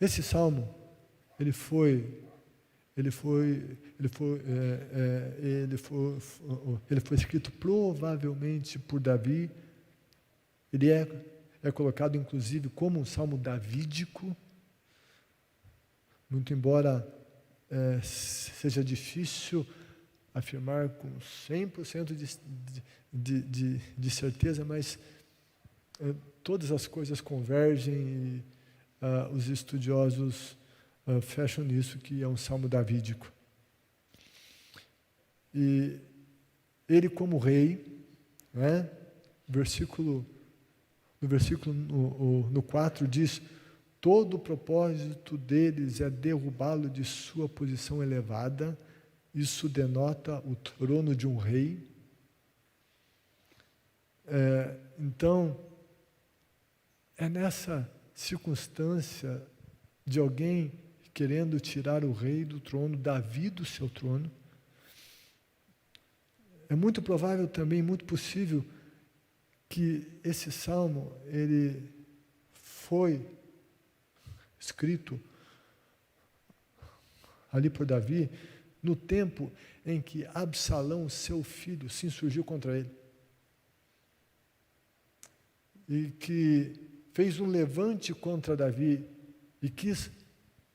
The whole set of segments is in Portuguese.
Esse salmo, ele foi escrito provavelmente por Davi. Ele é colocado inclusive como um salmo davídico, muito embora seja difícil afirmar com 100% de certeza, mas todas as coisas convergem e os estudiosos fecham nisso, que é um salmo davídico. E ele como rei, né, no 4 diz: todo o propósito deles é derrubá-lo de sua posição elevada. Isso denota o trono de um rei. Então, é nessa circunstância de alguém querendo tirar o rei do trono, Davi do seu trono. É muito provável também, muito possível, que esse salmo, ele foi escrito ali por Davi, no tempo em que Absalão, seu filho, se insurgiu contra ele. E que fez um levante contra Davi e quis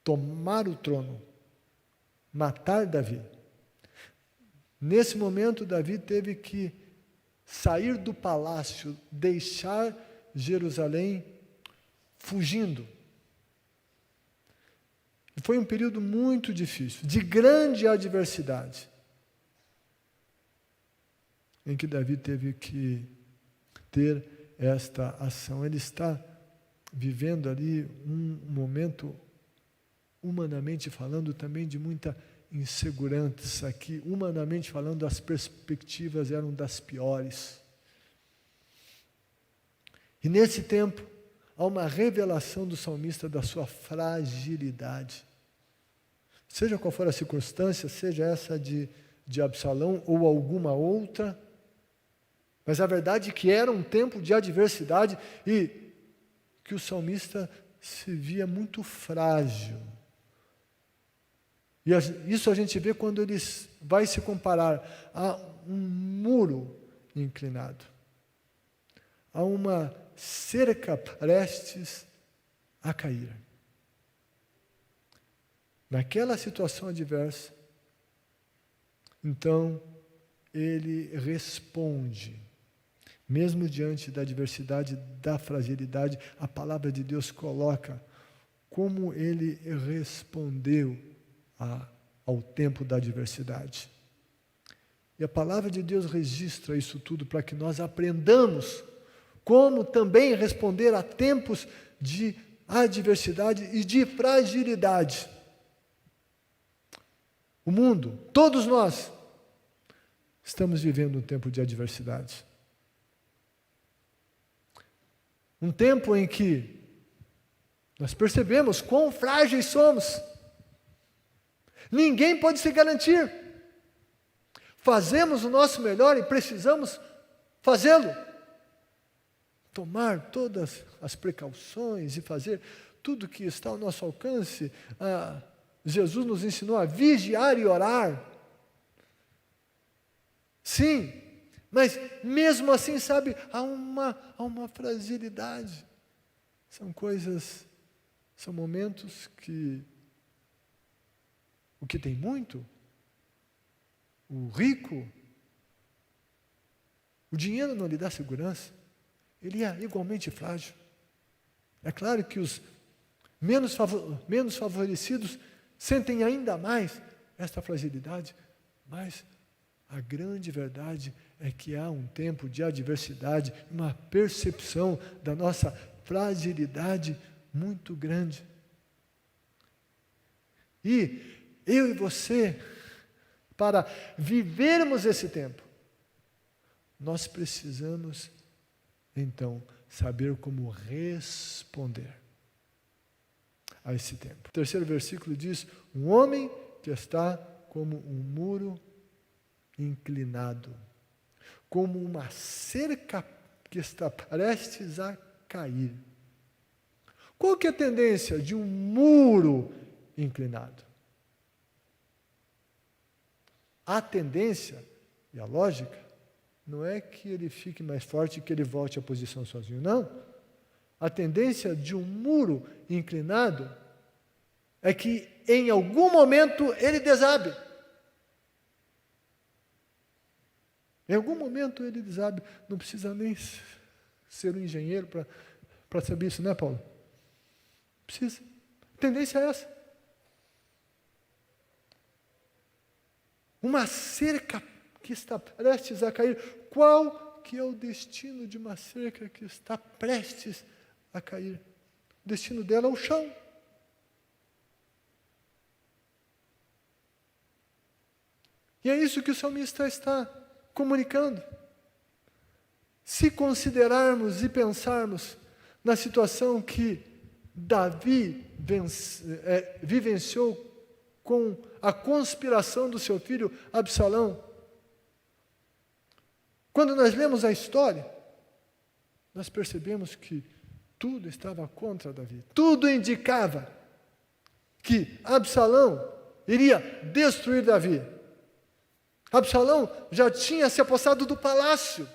tomar o trono, matar Davi. Nesse momento, Davi teve que sair do palácio, deixar Jerusalém, fugindo. Foi um período muito difícil, de grande adversidade, em que Davi teve que ter esta ação. Ele está vivendo ali um momento, humanamente falando, também de muita insegurança, que humanamente falando as perspectivas eram das piores. E nesse tempo, há uma revelação do salmista da sua fragilidade. Seja qual for a circunstância, seja essa de Absalão ou alguma outra, mas a verdade é que era um tempo de adversidade e que o salmista se via muito frágil. E isso a gente vê quando ele vai se comparar a um muro inclinado, a uma cerca prestes a cair. Naquela situação adversa, então, ele responde, mesmo diante da adversidade, da fragilidade, a palavra de Deus coloca como ele respondeu ao tempo da adversidade. E a palavra de Deus registra isso tudo para que nós aprendamos como também responder a tempos de adversidade e de fragilidade. O mundo, todos nós, estamos vivendo um tempo de adversidade. Um tempo em que nós percebemos quão frágeis somos. Ninguém pode se garantir. Fazemos o nosso melhor e precisamos fazê-lo. Tomar todas as precauções e fazer tudo que está ao nosso alcance. Jesus nos ensinou a vigiar e orar. Sim, mas mesmo assim, sabe, há uma fragilidade. São momentos que o que tem muito, o rico, o dinheiro não lhe dá segurança, ele é igualmente frágil. É claro que os menos favorecidos sentem ainda mais esta fragilidade, mas a grande verdade é que há um tempo de adversidade, uma percepção da nossa fragilidade muito grande. E eu e você, para vivermos esse tempo, nós precisamos, então, saber como responder a esse tempo. O terceiro versículo diz: um homem que está como um muro inclinado, como uma cerca que está prestes a cair, Qual que é a tendência de um muro inclinado? A tendência e a lógica não é que ele fique mais forte e que ele volte à posição sozinho, não. A tendência de um muro inclinado é que em algum momento ele desabe. Em algum momento ele desabe. Não precisa nem ser um engenheiro para saber isso, né, Paulo? Precisa. A tendência é essa. Uma cerca que está prestes a cair. Qual que é o destino de uma cerca que está prestes a cair? O destino dela é o chão. E é isso que o salmista está comunicando. Se considerarmos e pensarmos na situação que Davi vivenciou com a conspiração do seu filho Absalão, quando nós lemos a história, nós percebemos que tudo estava contra Davi. Tudo indicava que Absalão iria destruir Davi. Absalão já tinha se apossado do palácio.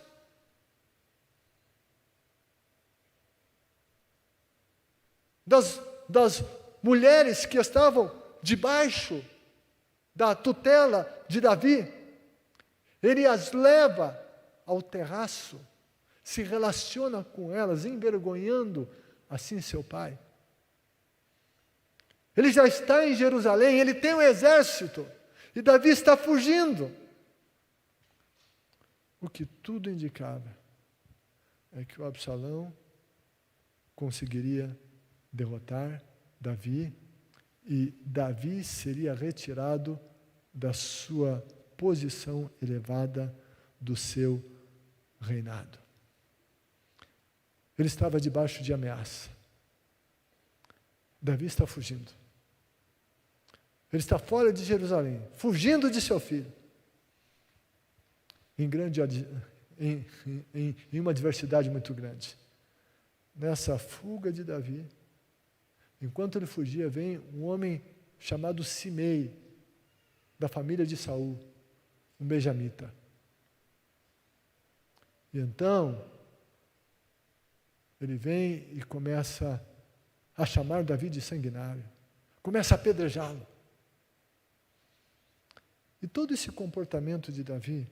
Das mulheres que estavam debaixo da tutela de Davi, ele as leva ao terraço, se relaciona com elas, envergonhando assim seu pai. Ele já está em Jerusalém, ele tem um exército, e Davi está fugindo. O que tudo indicava é que o Absalão conseguiria derrotar Davi, e Davi seria retirado da sua posição elevada do seu reinado. Ele estava debaixo de ameaça. Davi está fugindo. Ele está fora de Jerusalém, fugindo de seu filho. Em uma adversidade muito grande. Nessa fuga de Davi, enquanto ele fugia, vem um homem chamado Simei, da família de Saul, um benjamita. E então, ele vem e começa a chamar Davi de sanguinário, começa a apedrejá-lo. E todo esse comportamento de Davi,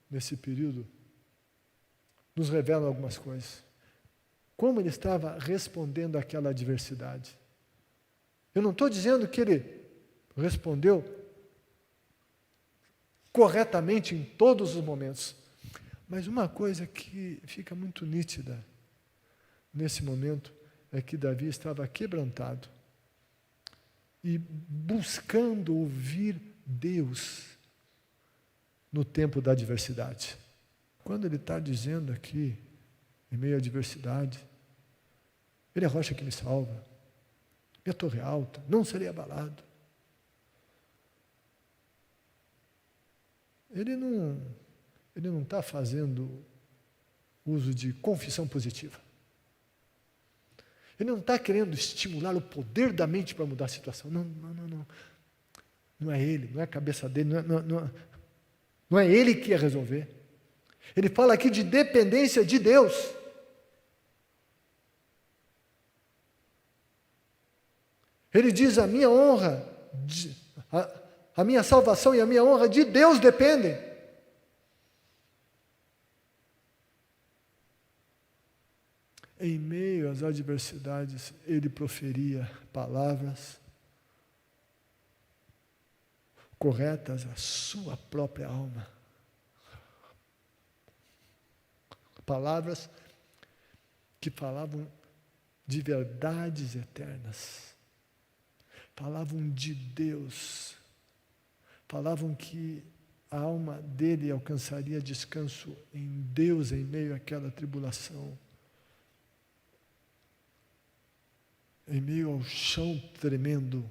nesse período, nos revela algumas coisas. Como ele estava respondendo àquela adversidade. Eu não estou dizendo que ele respondeu corretamente em todos os momentos, mas uma coisa que fica muito nítida nesse momento é que Davi estava quebrantado e buscando ouvir Deus no tempo da adversidade. Quando ele está dizendo aqui, em meio à adversidade, ele é a rocha que me salva, minha torre alta, não serei abalado. Ele não está fazendo uso de confissão positiva. Ele não está querendo estimular o poder da mente para mudar a situação. Não. Não é ele, não é a cabeça dele, não é ele que ia resolver. Ele fala aqui de dependência de Deus. Ele diz: a minha honra, a minha salvação e a minha honra de Deus dependem. Em meio às adversidades, ele proferia palavras corretas à sua própria alma. Palavras que falavam de verdades eternas. Falavam de Deus. Falavam que a alma dele alcançaria descanso em Deus em meio àquela tribulação. Em meio ao chão tremendo,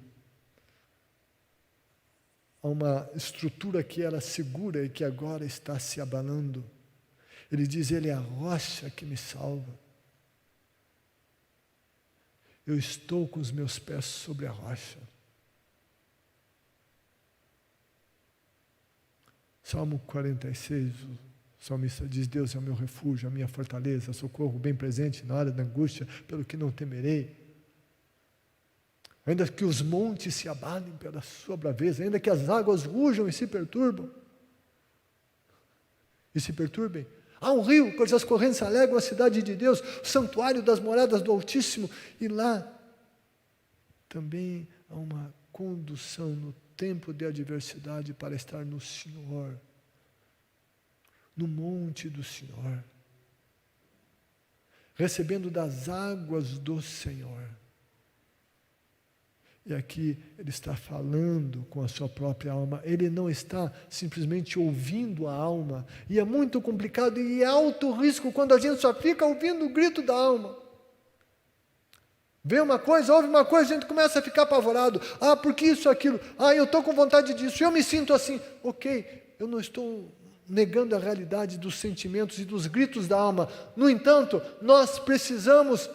a uma estrutura que era segura e que agora está se abalando. Ele diz: ele é a rocha que me salva. Eu estou com os meus pés sobre a rocha. Salmo 46, o salmista diz: Deus é o meu refúgio, a minha fortaleza, socorro bem presente na hora da angústia, pelo que não temerei. Ainda que os montes se abalem pela sua braveza, ainda que as águas rujam e se perturbem, há um rio cujas correntes alegam a cidade de Deus, o santuário das moradas do Altíssimo, e lá também há uma condução no tempo de adversidade para estar no Senhor, no monte do Senhor, recebendo das águas do Senhor. E aqui ele está falando com a sua própria alma, ele não está simplesmente ouvindo a alma, e é muito complicado e é alto risco quando a gente só fica ouvindo o grito da alma. Vê uma coisa, ouve uma coisa, a gente começa a ficar apavorado. Ah, porque isso, aquilo, eu estou com vontade disso, eu me sinto assim. Ok, eu não estou negando a realidade dos sentimentos e dos gritos da alma. No entanto, nós precisamos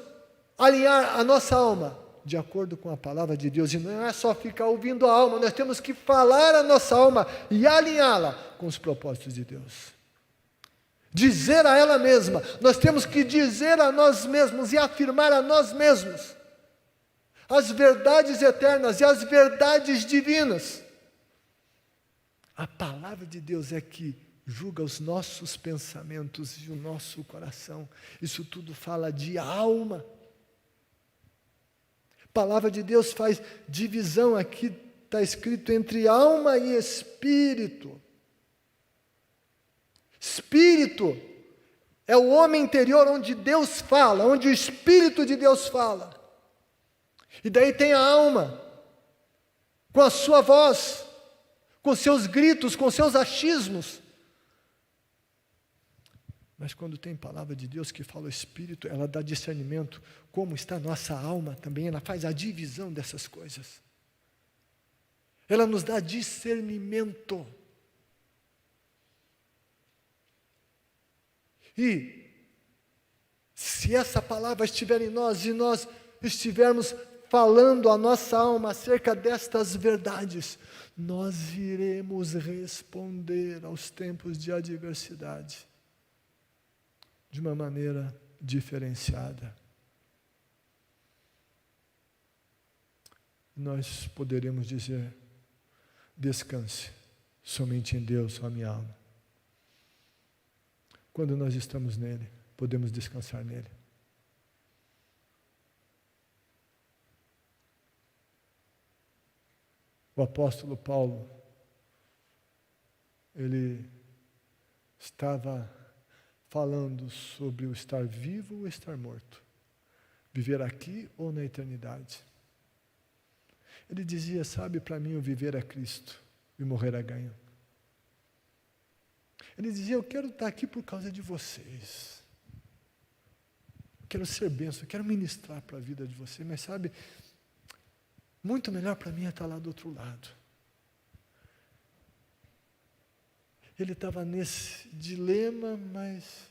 alinhar a nossa alma de acordo com a palavra de Deus, e não é só ficar ouvindo a alma, nós temos que falar a nossa alma e alinhá-la com os propósitos de Deus. Dizer a ela mesma, nós temos que dizer a nós mesmos e afirmar a nós mesmos as verdades eternas e as verdades divinas. A palavra de Deus é que julga os nossos pensamentos e o nosso coração. Isso tudo fala de alma. A palavra de Deus faz divisão, aqui está escrito, entre alma e espírito. Espírito é o homem interior onde Deus fala, onde o Espírito de Deus fala. E daí tem a alma, com a sua voz, com seus gritos, com seus achismos. Mas quando tem palavra de Deus que fala o Espírito, ela dá discernimento, como está a nossa alma também, ela faz a divisão dessas coisas. Ela nos dá discernimento. E se essa palavra estiver em nós e nós estivermos falando a nossa alma acerca destas verdades, nós iremos responder aos tempos de adversidade de uma maneira diferenciada. Nós poderemos dizer: descanse somente em Deus, ó minha alma. Quando nós estamos nele, podemos descansar nele. O apóstolo Paulo, ele estava falando sobre o estar vivo ou estar morto, viver aqui ou na eternidade. Ele dizia: sabe, para mim o viver é Cristo e morrer é ganho. Ele dizia: eu quero estar aqui por causa de vocês, quero ser bênção, quero ministrar para a vida de vocês, mas sabe, muito melhor para mim é estar lá do outro lado. Ele estava nesse dilema, mas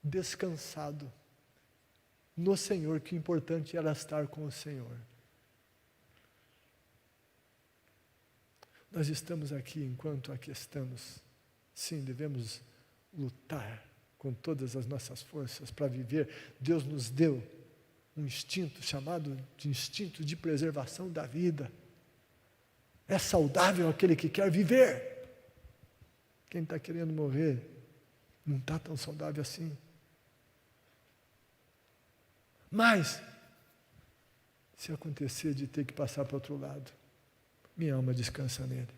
descansado no Senhor, que o importante era estar com o Senhor. Nós estamos aqui enquanto aqui estamos. Sim, devemos lutar com todas as nossas forças para viver. Deus nos deu um instinto chamado de instinto de preservação da vida. É saudável aquele que quer viver. Quem está querendo morrer não está tão saudável assim. Mas, se acontecer de ter que passar para o outro lado, minha alma descansa nele.